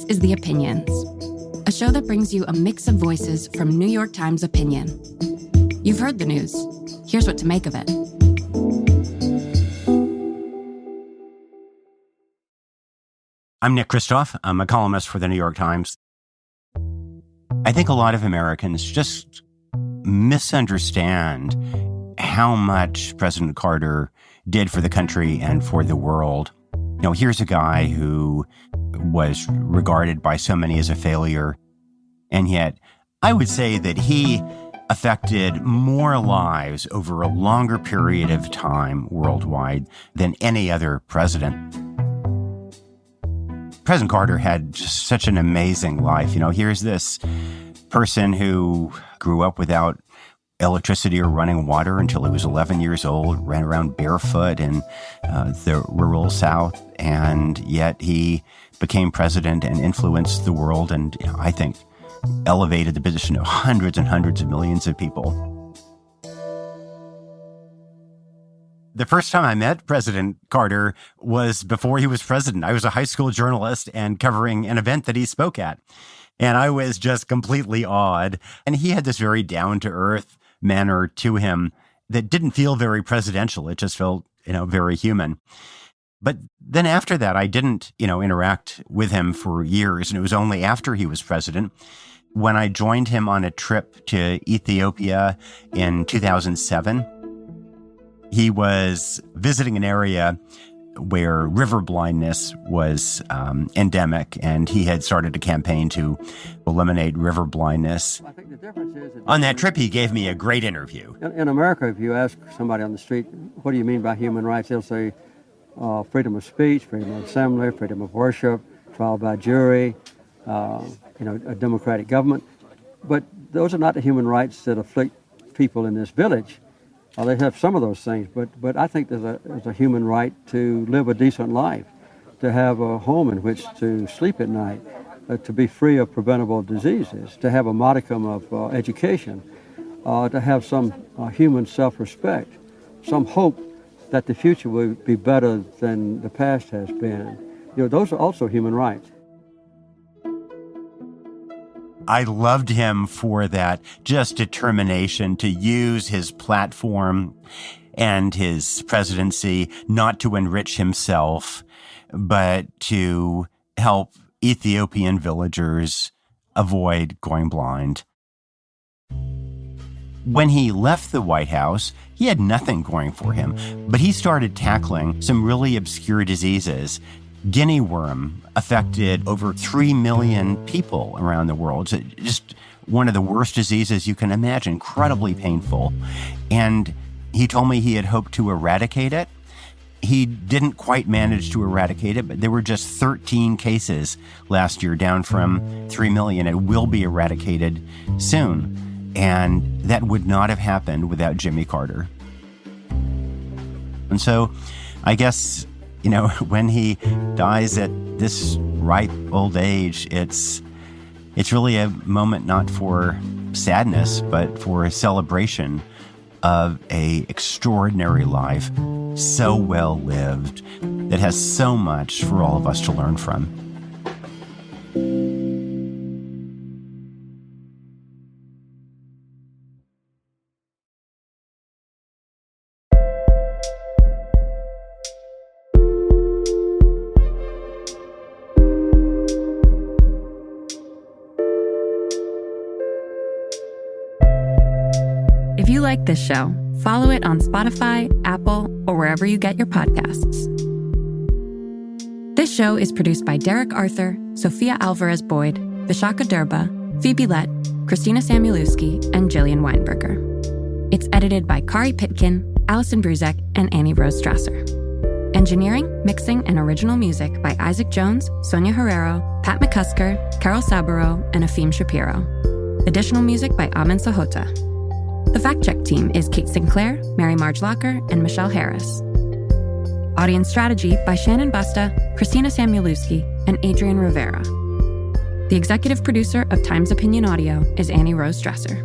is The Opinions, a show that brings you a mix of voices from New York Times opinion. You've heard the news. Here's what to make of it. I'm Nick Kristof. I'm a columnist for the New York Times. I think a lot of Americans just misunderstand how much President Carter did for the country and for the world. You know, here's a guy who was regarded by so many as a failure, and yet I would say that he affected more lives over a longer period of time worldwide than any other president. President Carter had just such an amazing life. You know, here's this person who grew up without electricity or running water until he was 11 years old, ran around barefoot in the rural South, and yet he became president and influenced the world and, you know, I think elevated the position of hundreds and hundreds of millions of people. The first time I met President Carter was before he was president. I was a high school journalist and covering an event that he spoke at. And I was just completely awed. And he had this very down-to-earth manner to him that didn't feel very presidential. It just felt, very human. But then after that, I didn't, interact with him for years. And it was only after he was president when I joined him on a trip to Ethiopia in 2007. He was visiting an area where river blindness was endemic, and he had started a campaign to eliminate river blindness. I think the difference is on that trip, he gave me a great interview. In America, if you ask somebody on the street, what do you mean by human rights? They'll say freedom of speech, freedom of assembly, freedom of worship, trial by jury, a democratic government. But those are not the human rights that afflict people in this village. They have some of those things, but I think there's a human right to live a decent life, to have a home in which to sleep at night, to be free of preventable diseases, to have a modicum of education, to have some human self-respect, some hope that the future will be better than the past has been. Those are also human rights. I loved him for that just determination to use his platform and his presidency not to enrich himself, but to help Ethiopian villagers avoid going blind. When he left the White House, he had nothing going for him, but he started tackling some really obscure diseases. Guinea worm affected over 3 million people around the world. It's just one of the worst diseases you can imagine, incredibly painful. And he told me he had hoped to eradicate it. He didn't quite manage to eradicate it, but there were just 13 cases last year, down from 3 million. It will be eradicated soon. And that would not have happened without Jimmy Carter. And so I guess, when he dies at this ripe old age, it's really a moment not for sadness, but for a celebration of a extraordinary life, so well lived, that has so much for all of us to learn from. If you like this show, follow it on Spotify, Apple, or wherever you get your podcasts. This show is produced by Derek Arthur, Sophia Alvarez-Boyd, Vishaka Durba, Phoebe Lett, Christina Samuelewski, and Jillian Weinberger. It's edited by Kari Pitkin, Allison Bruzek, and Annie Rose Strasser. Engineering, mixing, and original music by Isaac Jones, Sonia Herrero, Pat McCusker, Carol Saburo, and Afim Shapiro. Additional music by Amin Sahota. The fact-check team is Kate Sinclair, Mary Marge Locker, and Michelle Harris. Audience strategy by Shannon Busta, Christina Samuelewski, and Adrian Rivera. The executive producer of Times Opinion Audio is Annie Rose Strasser.